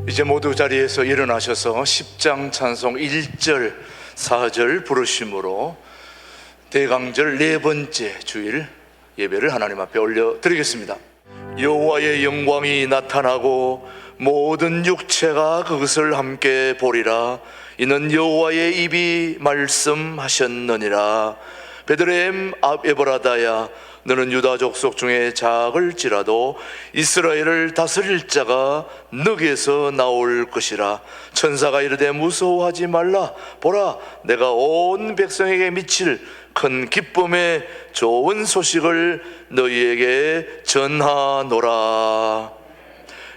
이제 모두 자리에서 일어나셔서 10장 찬송 1절 4절 부르심으로 대강절 네 번째 주일 예배를 하나님 앞에 올려드리겠습니다. 여호와의 영광이 나타나고 모든 육체가 그것을 함께 보리라. 이는 여호와의 입이 말씀하셨느니라. 베들레헴 앞 에브라다야, 너는 유다 족속 중에 작을지라도 이스라엘을 다스릴 자가 너에게서 나올 것이라. 천사가 이르되 무서워하지 말라. 보라, 내가 온 백성에게 미칠 큰 기쁨의 좋은 소식을 너희에게 전하노라.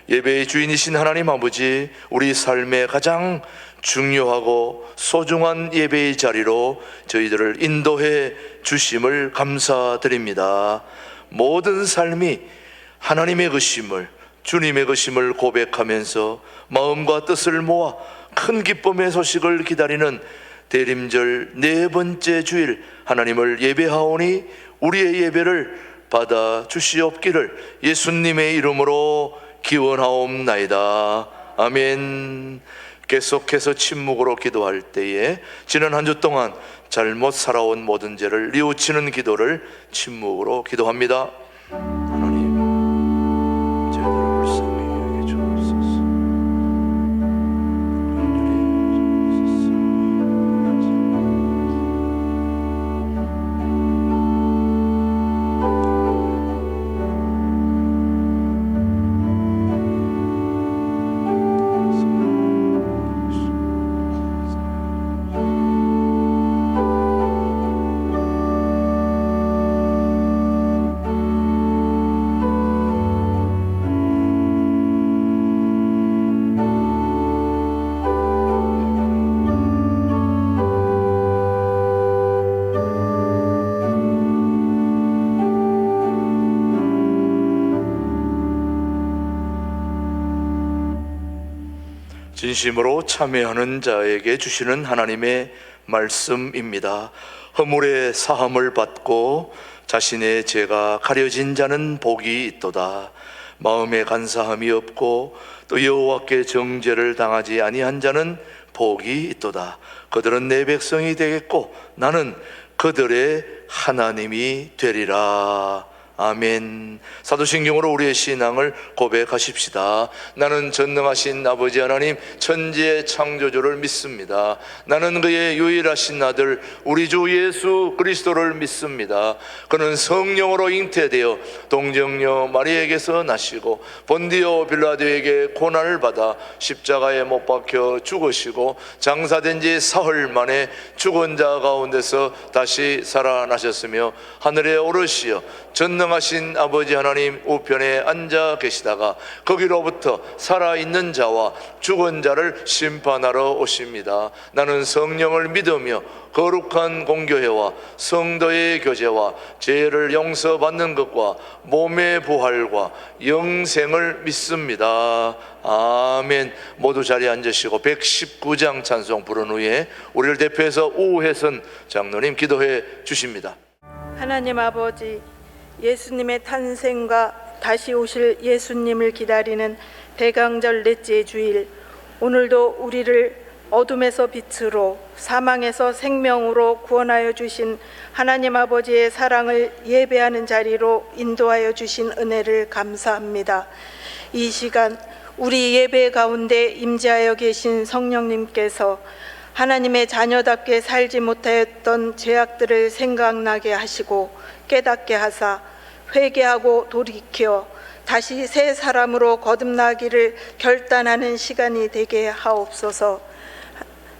예배의 주인이신 하나님 아버지, 우리 삶의 가장 중요하고 소중한 예배의 자리로 저희들을 인도해 주심을 감사드립니다. 모든 삶이 하나님의 것임을, 주님의 것임을 고백하면서 마음과 뜻을 모아 큰 기쁨의 소식을 기다리는 대림절 네 번째 주일 하나님을 예배하오니 우리의 예배를 받아 주시옵기를 예수님의 이름으로 기원하옵나이다. 아멘. 계속해서 침묵으로 기도할 때에 지난 한 주 동안 잘못 살아온 모든 죄를 뉘우치는 기도를 침묵으로 기도합니다. 하나님, 저희들을 불쌍히 여겨 주옵소서. 진심으로 참여하는 자에게 주시는 하나님의 말씀입니다. 허물의 사함을 받고 자신의 죄가 가려진 자는 복이 있도다. 마음에 간사함이 없고 또 여호와께 정죄를 당하지 아니한 자는 복이 있도다. 그들은 내 백성이 되겠고 나는 그들의 하나님이 되리라. 아멘. 사도신경으로 우리의 신앙을 고백하십시다. 나는 전능하신 아버지 하나님 천지의 창조주를 믿습니다. 나는 그의 유일하신 아들 우리 주 예수 그리스도를 믿습니다. 그는 성령으로 잉태되어 동정녀 마리에게서 나시고 본디오 빌라도에게 고난을 받아 십자가에 못 박혀 죽으시고 장사된 지 사흘 만에 죽은 자 가운데서 다시 살아나셨으며 하늘에 오르시어 전능하신 아버지 하나님 우편에 앉아 계시다가 거기로부터 살아있는 자와 죽은 자를 심판하러 오십니다. 나는 성령을 믿으며 거룩한 공교회와 성도의 교제와 죄를 용서받는 것과 몸의 부활과 영생을 믿습니다. 아멘. 모두 자리에 앉으시고 119장 찬송 부른 후에 우리를 대표해서 우혜선 장로님 기도해 주십니다. 하나님 아버지, 예수님의 탄생과 다시 오실 예수님을 기다리는 대강절 넷째 주일, 오늘도 우리를 어둠에서 빛으로 사망에서 생명으로 구원하여 주신 하나님 아버지의 사랑을 예배하는 자리로 인도하여 주신 은혜를 감사합니다. 이 시간 우리 예배 가운데 임재하여 계신 성령님께서 하나님의 자녀답게 살지 못하였던 죄악들을 생각나게 하시고 깨닫게 하사 회개하고 돌이켜 다시 새 사람으로 거듭나기를 결단하는 시간이 되게 하옵소서.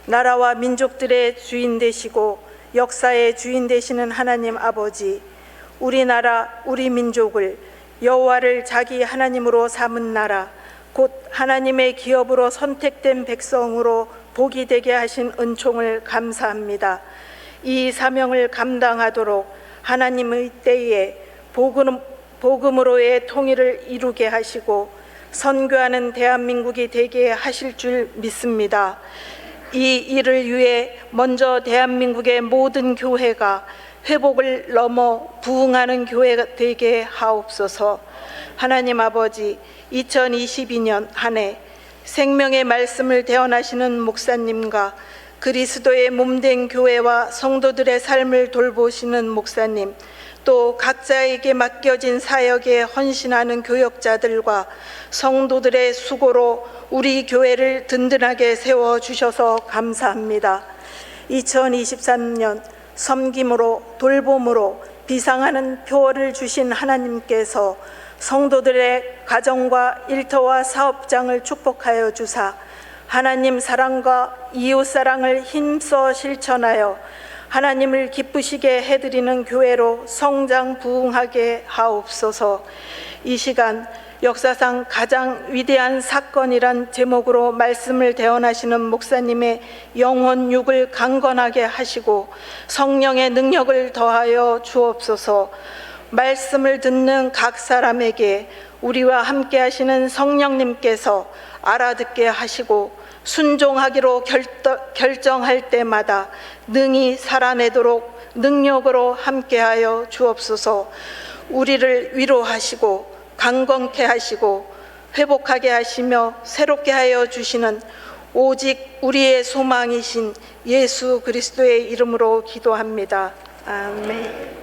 나라와 민족들의 주인 되시고 역사의 주인 되시는 하나님 아버지, 우리나라 우리 민족을 여호와를 자기 하나님으로 삼은 나라, 곧 하나님의 기업으로 선택된 백성으로 복이 되게 하신 은총을 감사합니다. 이 사명을 감당하도록 하나님의 때에 복음으로의 통일을 이루게 하시고 선교하는 대한민국이 되게 하실 줄 믿습니다. 이 일을 위해 먼저 대한민국의 모든 교회가 회복을 넘어 부흥하는 교회가 되게 하옵소서. 하나님 아버지, 2022년 한 해 생명의 말씀을 대언하시는 목사님과 그리스도의 몸된 교회와 성도들의 삶을 돌보시는 목사님, 또 각자에게 맡겨진 사역에 헌신하는 교역자들과 성도들의 수고로 우리 교회를 든든하게 세워주셔서 감사합니다. 2023년 섬김으로 돌봄으로 비상하는 표어를 주신 하나님께서 성도들의 가정과 일터와 사업장을 축복하여 주사 하나님 사랑과 이웃 사랑을 힘써 실천하여 하나님을 기쁘시게 해드리는 교회로 성장 부흥하게 하옵소서. 이 시간 역사상 가장 위대한 사건이란 제목으로 말씀을 대언하시는 목사님의 영혼 육을 강건하게 하시고 성령의 능력을 더하여 주옵소서. 말씀을 듣는 각 사람에게 우리와 함께 하시는 성령님께서 알아듣게 하시고 순종하기로 결정할 때마다 능히 살아내도록 능력으로 함께하여 주옵소서. 우리를 위로하시고 강건케 하시고 회복하게 하시며 새롭게 하여 주시는 오직 우리의 소망이신 예수 그리스도의 이름으로 기도합니다. 아멘.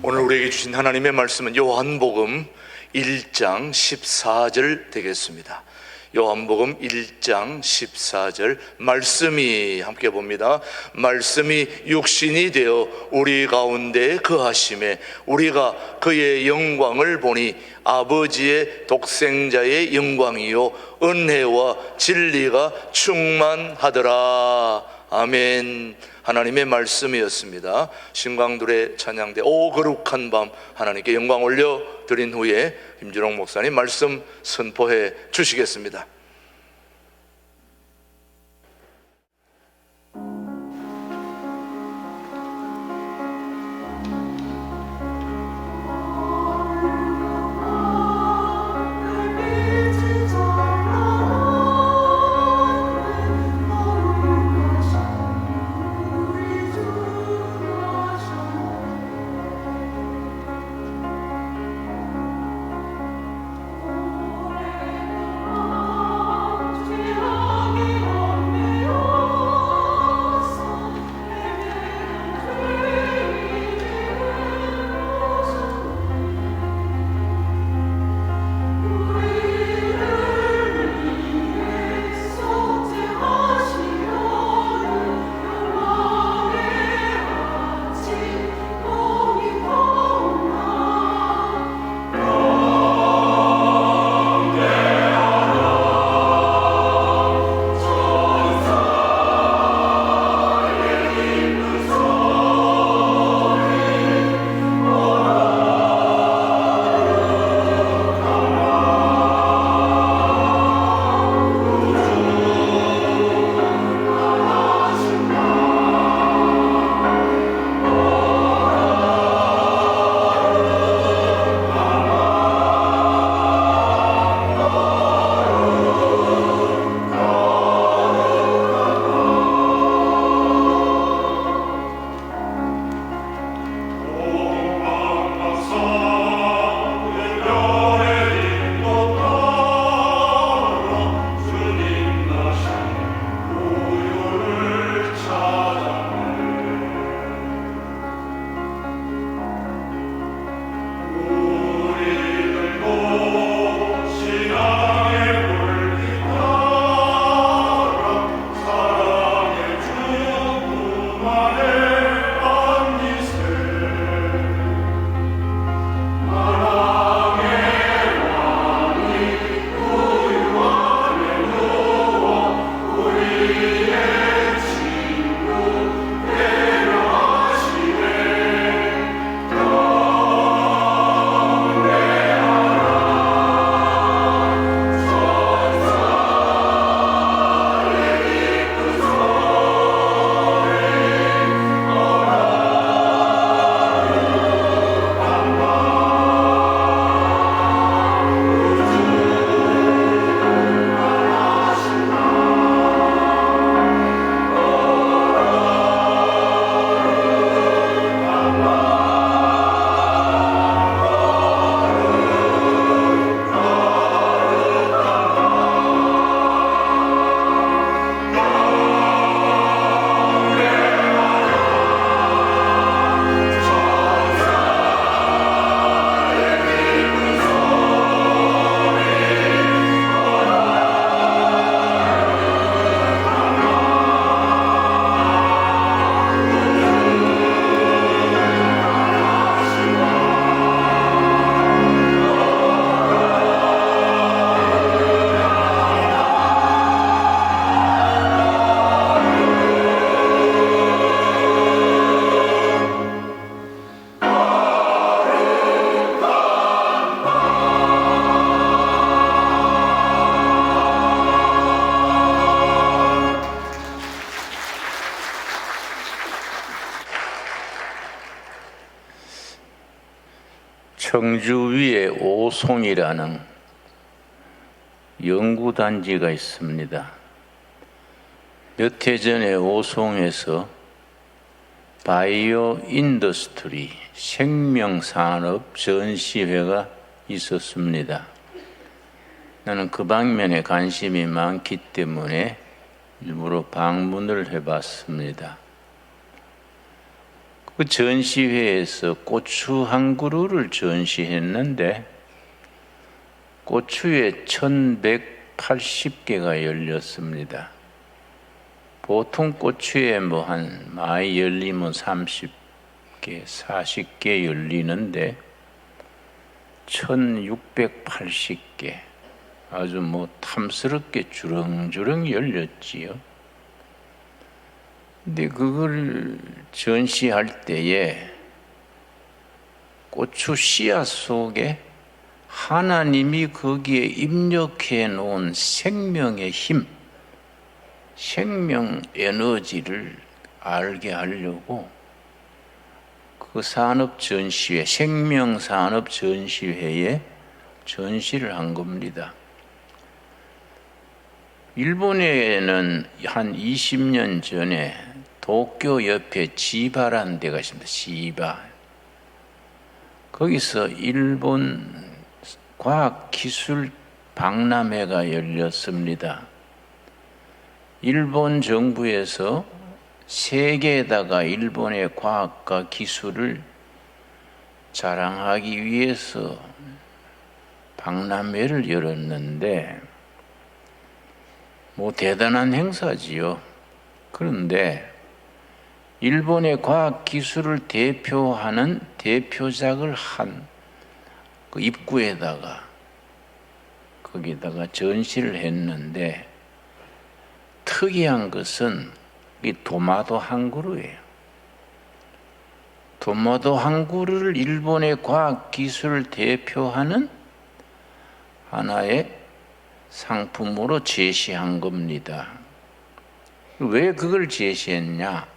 오늘 우리에게 주신 하나님의 말씀은 요한복음 1장 14절 되겠습니다. 요한복음 1장 14절 말씀이 함께 봅니다. 말씀이 육신이 되어 우리 가운데 거하심에 우리가 그의 영광을 보니 아버지의 독생자의 영광이요 은혜와 진리가 충만하더라. 아멘. 하나님의 말씀이었습니다. 신광들의 찬양대 오 거룩한 밤 하나님께 영광 올려 드린 후에 김준홍 목사님 말씀 선포해 주시겠습니다. 청주 위에 오송이라는 연구단지가 있습니다. 몇 해 전에 오송에서 바이오 인더스트리 생명산업 전시회가 있었습니다. 나는 그 방면에 관심이 많기 때문에 일부러 방문을 해봤습니다. 그 전시회에서 고추 한 그루를 전시했는데 고추에 1180개가 열렸습니다. 보통 고추에 많이 열리면 30개, 40개 열리는데 1680개 아주 탐스럽게 주렁주렁 열렸지요. 근데 그걸 전시할 때에 고추 씨앗 속에 하나님이 거기에 입력해 놓은 생명의 힘, 생명 에너지를 알게 하려고 그 산업 전시회, 생명 산업 전시회에 전시를 한 겁니다. 일본에는 한 20년 전에 도쿄 옆에 지바라는 데가 있습니다. 지바. 거기서 일본 과학기술 박람회가 열렸습니다. 일본 정부에서 세계에다가 일본의 과학과 기술을 자랑하기 위해서 박람회를 열었는데 대단한 행사지요. 그런데 일본의 과학 기술을 대표하는 대표작을 한 그 입구에다가 거기다가 전시를 했는데 특이한 것은 이 도마도 한 그루예요. 도마도 한 그루를 일본의 과학 기술을 대표하는 하나의 상품으로 제시한 겁니다. 왜 그걸 제시했냐?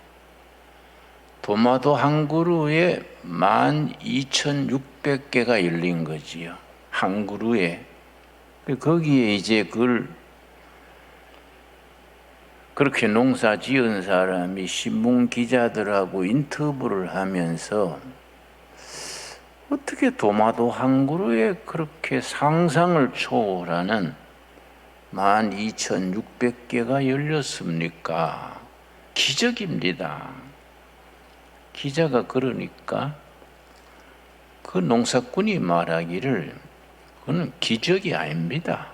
도마도 한 그루에 12,600개가 열린 거지요. 한 그루에. 거기에 이제 그걸 그렇게 농사 지은 사람이 신문 기자들하고 인터뷰를 하면서 어떻게 도마도 한 그루에 그렇게 상상을 초월하는 12,600개가 열렸습니까? 기적입니다. 기자가 그러니까 그 농사꾼이 말하기를 그건 기적이 아닙니다.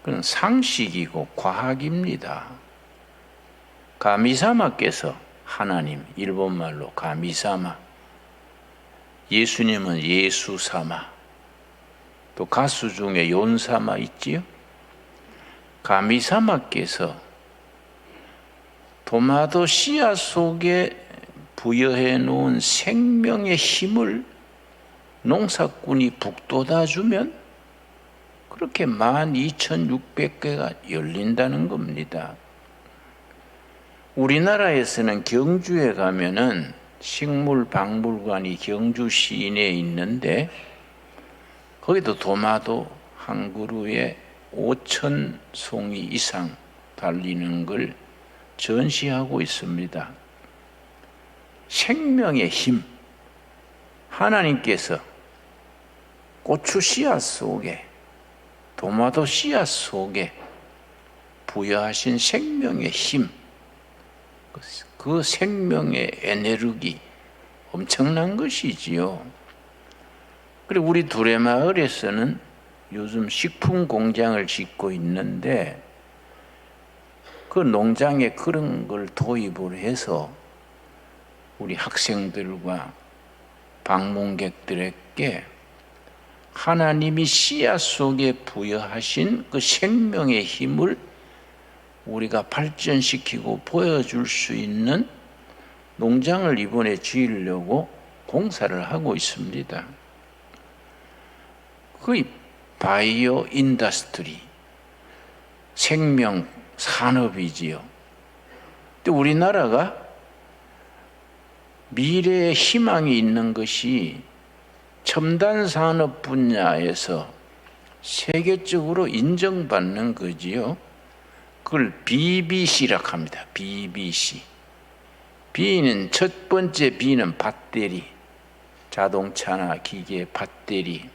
그건 상식이고 과학입니다. 가미사마께서 하나님, 일본말로 가미사마, 예수님은 예수사마, 또 가수 중에 연사마 있지요? 가미사마께서 도마도 씨앗 속에 부여해 놓은 생명의 힘을 농사꾼이 북돋아 주면 그렇게 12,600개가 열린다는 겁니다. 우리나라에서는 경주에 가면은 식물박물관이 경주 시내에 있는데 거기도 도마도 한 그루에 5,000송이 이상 달리는 걸 전시하고 있습니다. 생명의 힘, 하나님께서 고추 씨앗 속에, 도마도 씨앗 속에 부여하신 생명의 힘, 그 생명의 에너지 엄청난 것이지요. 그리고 우리 두레마을에서는 요즘 식품 공장을 짓고 있는데 그 농장에 그런 걸 도입을 해서 우리 학생들과 방문객들에게 하나님이 씨앗 속에 부여하신 그 생명의 힘을 우리가 발전시키고 보여줄 수 있는 농장을 이번에 지으려고 공사를 하고 있습니다. 그 바이오 인더스트리, 생명 산업이지요. 근데 우리나라가 미래의 희망이 있는 것이 첨단 산업 분야에서 세계적으로 인정받는 거지요. 그걸 BBC라고 합니다. BBC. B는 첫 번째 B는 배터리, 자동차나 기계 배터리.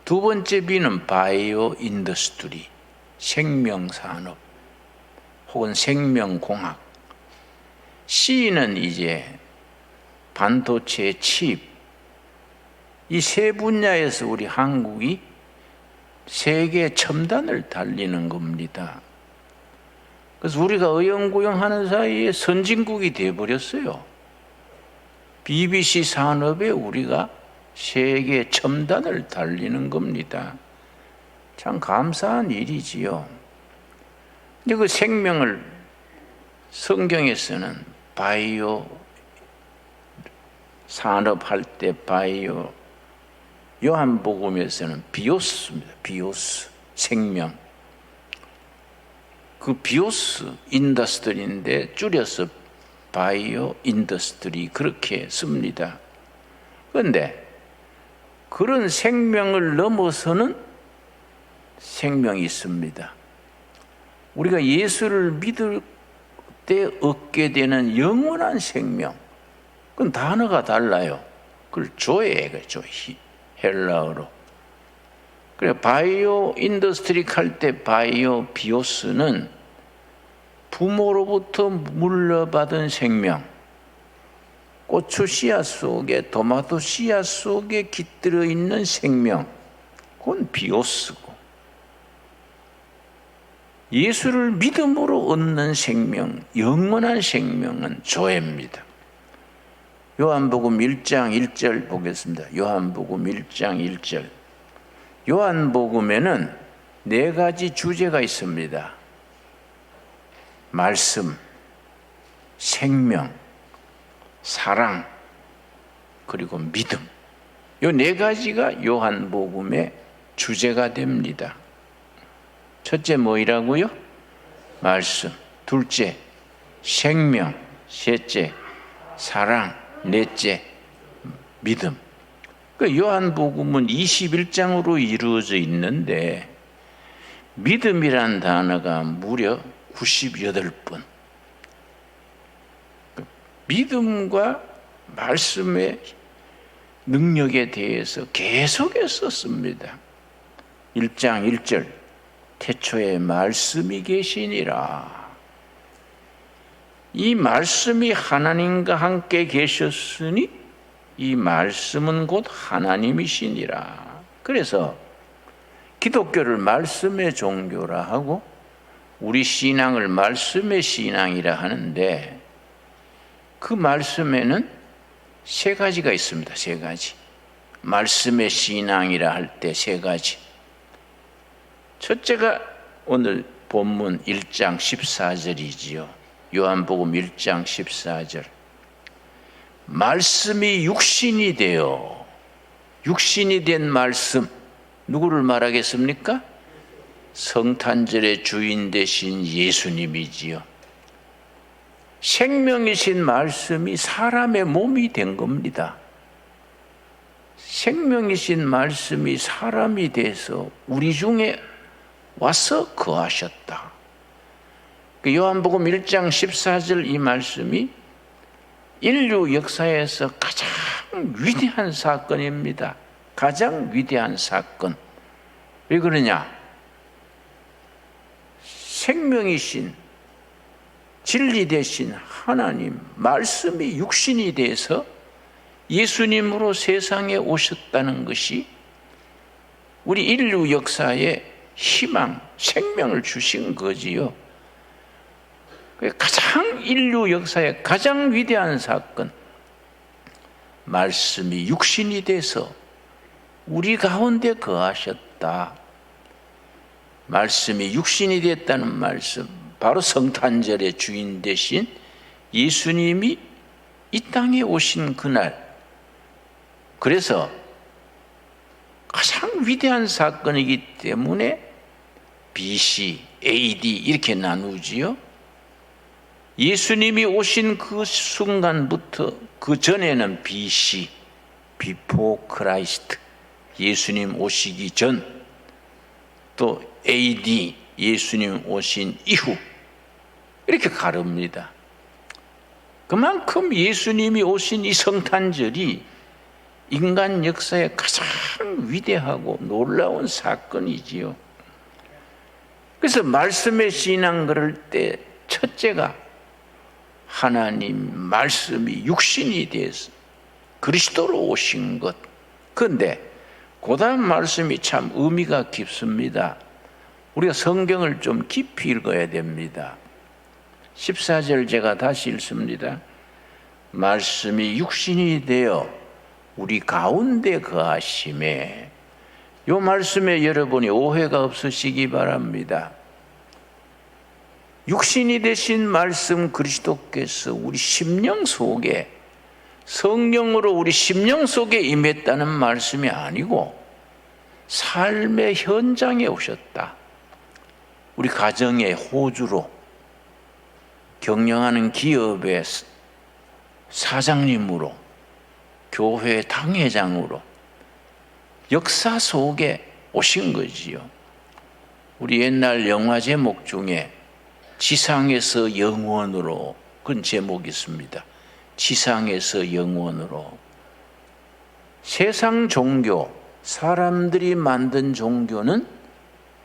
두 번째 B는 바이오 인더스트리, 생명산업 혹은 생명공학. C는 이제 반도체 칩. 이 세 분야에서 우리 한국이 세계 첨단을 달리는 겁니다. 그래서 우리가 어영부영하는 사이에 선진국이 되어버렸어요. BBC 산업에 우리가 세계 첨단을 달리는 겁니다. 참 감사한 일이지요. 근데 그 생명을 성경에서는 바이오 산업할 때 바이오, 요한복음에서는 비오스입니다. 비오스, 생명. 그 비오스 인더스트리인데 줄여서 바이오 인더스트리 그렇게 씁니다. 그런데 그런 생명을 넘어서는 생명이 있습니다. 우리가 예수를 믿을 때 얻게 되는 영원한 생명, 그건 단어가 달라요. 그걸 조예가 헬라어로. 그래 바이오 인더스트리 할 때 바이오 비오스는 부모로부터 물려받은 생명, 고추 씨앗 속에 토마토 씨앗 속에 깃들어 있는 생명, 그건 비오스고, 예수를 믿음으로 얻는 생명, 영원한 생명은 조예입니다. 요한복음 1장 1절 보겠습니다. 요한복음 1장 1절. 요한복음에는 네 가지 주제가 있습니다. 말씀, 생명, 사랑, 그리고 믿음. 이 네 가지가 요한복음의 주제가 됩니다. 첫째 뭐이라고요? 말씀. 둘째, 생명. 셋째, 사랑. 넷째, 믿음. 그 요한복음은 21장으로 이루어져 있는데 믿음이란 단어가 무려 98번. 믿음과 말씀의 능력에 대해서 계속해서 씁니다. 1장 1절, 태초에 말씀이 계시니라. 이 말씀이 하나님과 함께 계셨으니 이 말씀은 곧 하나님이시니라. 그래서 기독교를 말씀의 종교라 하고 우리 신앙을 말씀의 신앙이라 하는데, 그 말씀에는 세 가지가 있습니다. 세 가지. 말씀의 신앙이라 할 때 세 가지. 첫째가 오늘 본문 1장 14절이지요. 요한복음 1장 14절. 말씀이 육신이 되어, 육신이 된 말씀, 누구를 말하겠습니까? 성탄절의 주인 되신 예수님이지요. 생명이신 말씀이 사람의 몸이 된 겁니다. 생명이신 말씀이 사람이 돼서 우리 중에 와서 거하셨다. 요한복음 1장 14절 이 말씀이 인류 역사에서 가장 위대한 사건입니다. 가장 위대한 사건. 왜 그러냐? 생명이신, 진리 되신 하나님 말씀이 육신이 돼서 예수님으로 세상에 오셨다는 것이 우리 인류 역사에 희망, 생명을 주신 거지요. 가장 인류 역사의 가장 위대한 사건, 말씀이 육신이 돼서 우리 가운데 거하셨다. 말씀이 육신이 됐다는 말씀, 바로 성탄절의 주인 되신 예수님이 이 땅에 오신 그날, 그래서 가장 위대한 사건이기 때문에 BC, AD 이렇게 나누지요. 예수님이 오신 그 순간부터 그 전에는 BC before Christ, 예수님 오시기 전, 또 AD, 예수님 오신 이후, 이렇게 가릅니다. 그만큼 예수님이 오신 이 성탄절이 인간 역사의 가장 위대하고 놀라운 사건이지요. 그래서 말씀의 신앙 그럴 때 첫째가 하나님 말씀이 육신이 돼서 그리스도로 오신 것. 그런데 그 다음 말씀이 참 의미가 깊습니다. 우리가 성경을 좀 깊이 읽어야 됩니다. 14절 제가 다시 읽습니다. 말씀이 육신이 되어 우리 가운데 거하심에, 이 말씀에 여러분이 오해가 없으시기 바랍니다. 육신이 되신 말씀 그리스도께서 우리 심령 속에, 성령으로 우리 심령 속에 임했다는 말씀이 아니고 삶의 현장에 오셨다. 우리 가정의 호주로, 경영하는 기업의 사장님으로, 교회 당회장으로 역사 속에 오신 거지요. 우리 옛날 영화 제목 중에 지상에서 영원으로, 그런 제목이 있습니다. 지상에서 영원으로. 세상 종교, 사람들이 만든 종교는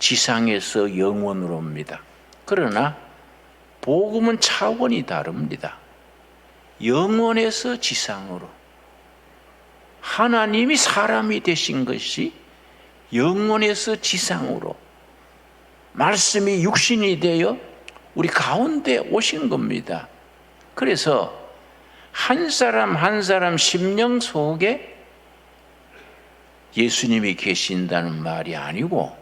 지상에서 영원으로입니다. 그러나 복음은 차원이 다릅니다. 영원에서 지상으로. 하나님이 사람이 되신 것이 영원에서 지상으로, 말씀이 육신이 되어 우리 가운데 오신 겁니다. 그래서 한 사람 한 사람 심령 속에 예수님이 계신다는 말이 아니고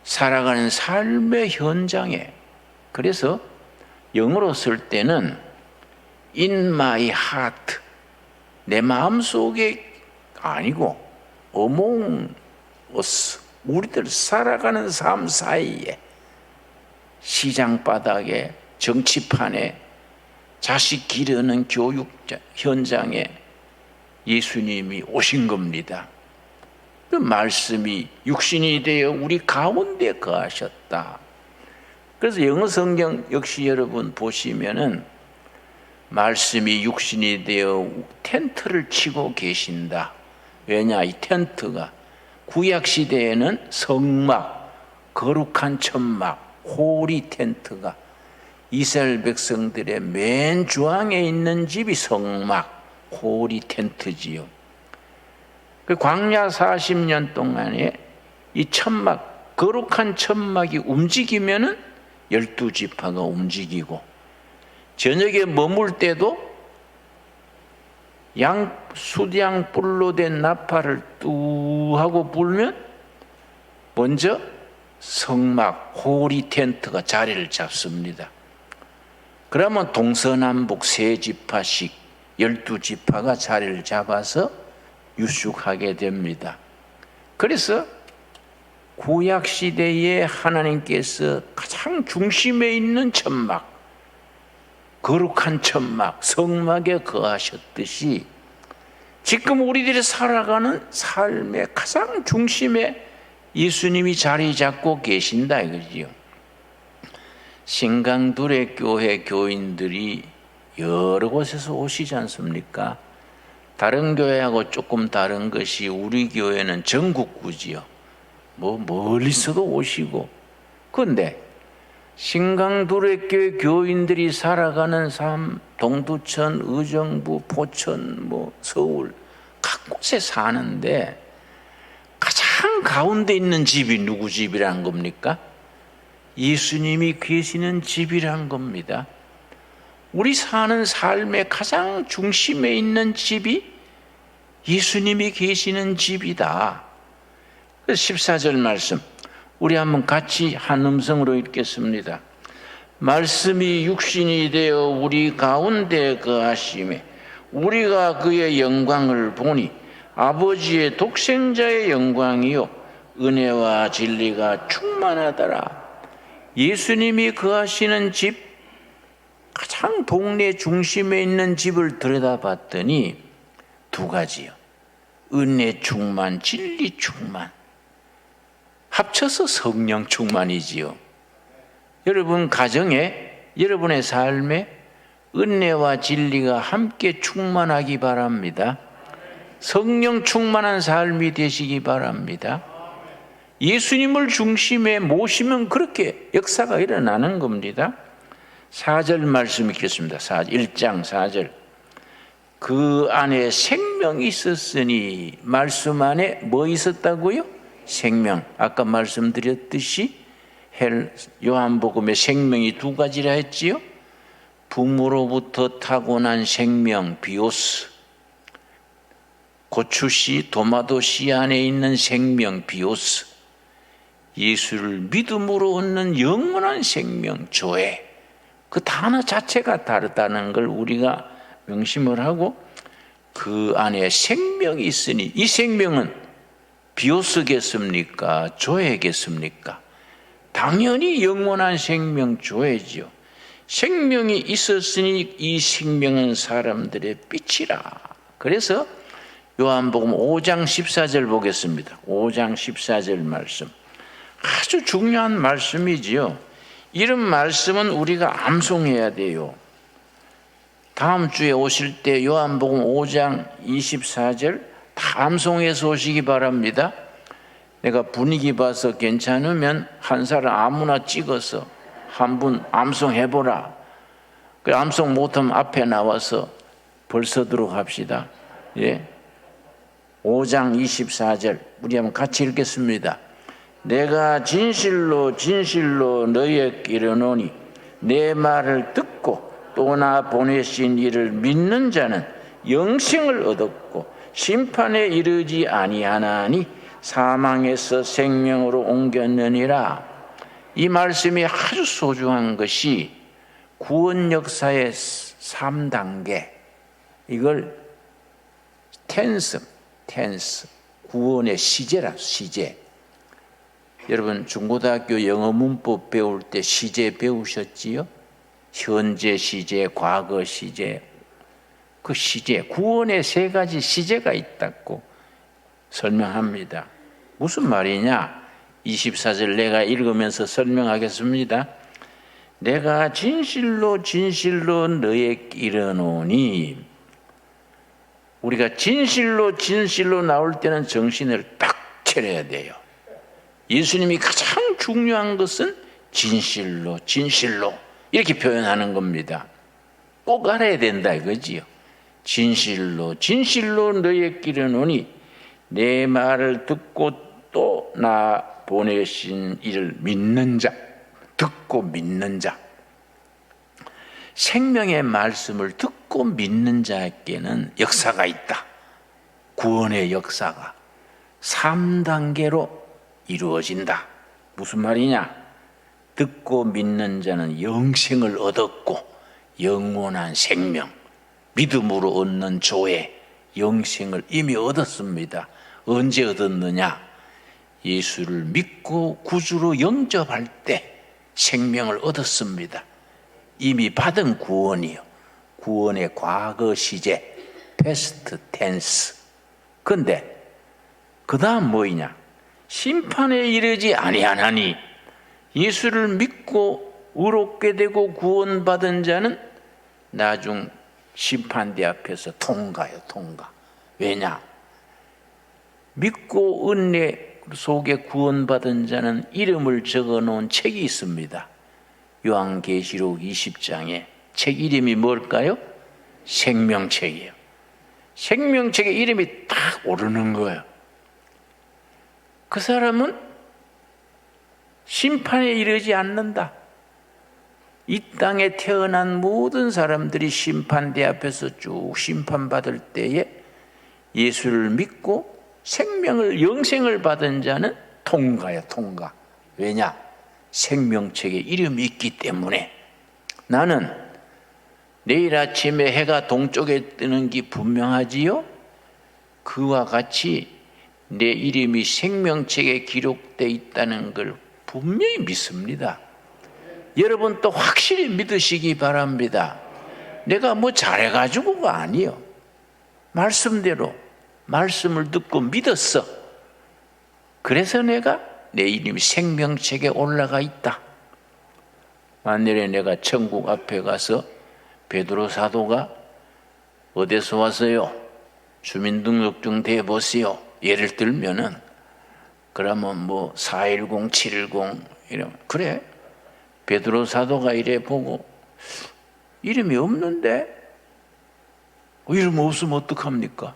살아가는 삶의 현장에, 그래서 영어로 쓸 때는 in my heart, 내 마음 속에 아니고 among us, 우리들 살아가는 삶 사이에, 시장 바닥에, 정치판에, 자식 기르는 교육 현장에 예수님이 오신 겁니다. 그 말씀이 육신이 되어 우리 가운데 거하셨다. 그래서 영어 성경 역시 여러분 보시면은 말씀이 육신이 되어 텐트를 치고 계신다. 왜냐, 이 텐트가 구약 시대에는 성막, 거룩한 천막, 호리 텐트가 이스라엘 백성들의 맨 중앙에 있는 집이 성막, 호리 텐트지요. 그 광야 40년 동안에 이 천막, 거룩한 천막이 움직이면은 12지파가 움직이고, 저녁에 머물 때도 숫양 뿔로 된 나팔을 뚜 하고 불면 먼저 성막, 호리 텐트가 자리를 잡습니다. 그러면 동서남북 세 지파씩 12지파가 자리를 잡아서 유축하게 됩니다. 그래서 구약 시대에 하나님께서 가장 중심에 있는 천막, 거룩한 천막, 성막에 거하셨듯이 지금 우리들이 살아가는 삶의 가장 중심에 예수님이 자리 잡고 계신다 이거지요. 신강둘의 교회 교인들이 여러 곳에서 오시지 않습니까? 다른 교회하고 조금 다른 것이 우리 교회는 전국구지요. 멀리서도 오시고. 그런데 신강둘의 교회 교인들이 살아가는 삶, 동두천, 의정부, 포천, 서울 각 곳에 사는데 가장 가운데 있는 집이 누구 집이란 겁니까? 예수님이 계시는 집이란 겁니다. 우리 사는 삶의 가장 중심에 있는 집이 예수님이 계시는 집이다. 14절 말씀 우리 한번 같이 한 음성으로 읽겠습니다. 말씀이 육신이 되어 우리 가운데 거하심에 우리가 그의 영광을 보니 아버지의 독생자의 영광이요 은혜와 진리가 충만하더라. 예수님이 거하시는 집, 가장 동네 중심에 있는 집을 들여다봤더니 두 가지요. 은혜 충만, 진리 충만. 합쳐서 성령 충만이지요. 여러분 가정에, 여러분의 삶에 은혜와 진리가 함께 충만하기 바랍니다. 성령 충만한 삶이 되시기 바랍니다. 예수님을 중심에 모시면 그렇게 역사가 일어나는 겁니다. 4절 말씀 읽겠습니다. 1장 4절. 그 안에 생명이 있었으니, 말씀 안에 뭐 있었다고요? 생명. 아까 말씀드렸듯이 요한복음에 생명이 두 가지라 했지요. 부모로부터 타고난 생명, 비오스. 고추씨, 도마도씨 안에 있는 생명, 비오스. 예수를 믿음으로 얻는 영원한 생명, 조회. 그 단어 자체가 다르다는 걸 우리가 명심을 하고, 그 안에 생명이 있으니, 이 생명은 비오스겠습니까? 조회겠습니까? 당연히 영원한 생명, 조회지요. 생명이 있었으니 이 생명은 사람들의 빛이라. 그래서 요한복음 5장 14절 보겠습니다. 5장 14절 말씀. 아주 중요한 말씀이지요. 이런 말씀은 우리가 암송해야 돼요. 다음 주에 오실 때 요한복음 5장 24절 다 암송해서 오시기 바랍니다. 내가 분위기 봐서 괜찮으면 한 사람 아무나 찍어서 한 분 암송해보라. 그 암송 못하면 앞에 나와서 벌서도록 합시다. 예. 5장 24절 우리 한번 같이 읽겠습니다. 내가 진실로 진실로 너희에게 이르노니 내 말을 듣고 또 나 보내신 이를 믿는 자는 영생을 얻었고 심판에 이르지 아니하나니 사망에서 생명으로 옮겼느니라. 이 말씀이 아주 소중한 것이 구원 역사의 3단계, 이걸 텐스, 구원의 시제라, 시제. 여러분 중고등학교 영어 문법 배울 때 시제 배우셨지요? 현재 시제, 과거 시제. 그 시제, 구원의 3가지 시제가 있다고 설명합니다. 무슨 말이냐? 24절 내가 읽으면서 설명하겠습니다. 내가 진실로 진실로 너에게 이르노니. 우리가 진실로 진실로 나올 때는 정신을 딱 차려야 돼요. 예수님이 가장 중요한 것은 진실로 진실로 이렇게 표현하는 겁니다. 꼭 알아야 된다 이거지요. 진실로 진실로 너에게 이르노니 내 말을 듣고 또 나 보내신 이를 믿는 자, 듣고 믿는 자. 생명의 말씀을 듣고 믿는 자에게는 역사가 있다. 구원의 역사가 3단계로 이루어진다. 무슨 말이냐? 듣고 믿는 자는 영생을 얻었고 영원한 생명, 믿음으로 얻는 조회, 영생을 이미 얻었습니다. 언제 얻었느냐? 예수를 믿고 구주로 영접할 때 생명을 얻었습니다. 이미 받은 구원이요. 구원의 과거 시제, 패스트 텐스. 근데 그 다음 뭐이냐? 심판에 이르지 아니하나니 예수를 믿고 의롭게 되고 구원받은 자는 나중 심판대 앞에서 통과요, 통과. 왜냐? 믿고 은혜 속에 구원받은 자는 이름을 적어놓은 책이 있습니다. 요한계시록 20장에 책 이름이 뭘까요? 생명책이에요. 생명책에 이름이 딱 오르는 거예요. 그 사람은 심판에 이르지 않는다. 이 땅에 태어난 모든 사람들이 심판대 앞에서 쭉 심판받을 때에 예수를 믿고 생명을, 영생을 받은 자는 통과야, 통과. 왜냐? 생명책에 이름이 있기 때문에. 나는 내일 아침에 해가 동쪽에 뜨는 게 분명하지요? 그와 같이 내 이름이 생명책에 기록되어 있다는 걸 분명히 믿습니다. 여러분 또 확실히 믿으시기 바랍니다. 내가 뭐 잘해가지고가 아니요. 말씀대로 말씀을 듣고 믿었어. 그래서 내가 내 이름이 생명책에 올라가 있다. 만일에 내가 천국 앞에 가서 베드로 사도가 어디서 왔어요? 주민등록증 대보세요. 예를 들면은 그러면 뭐 410, 710 이러면 그래 베드로 사도가 이래 보고 이름이 없는데 이름 없으면 어떡합니까?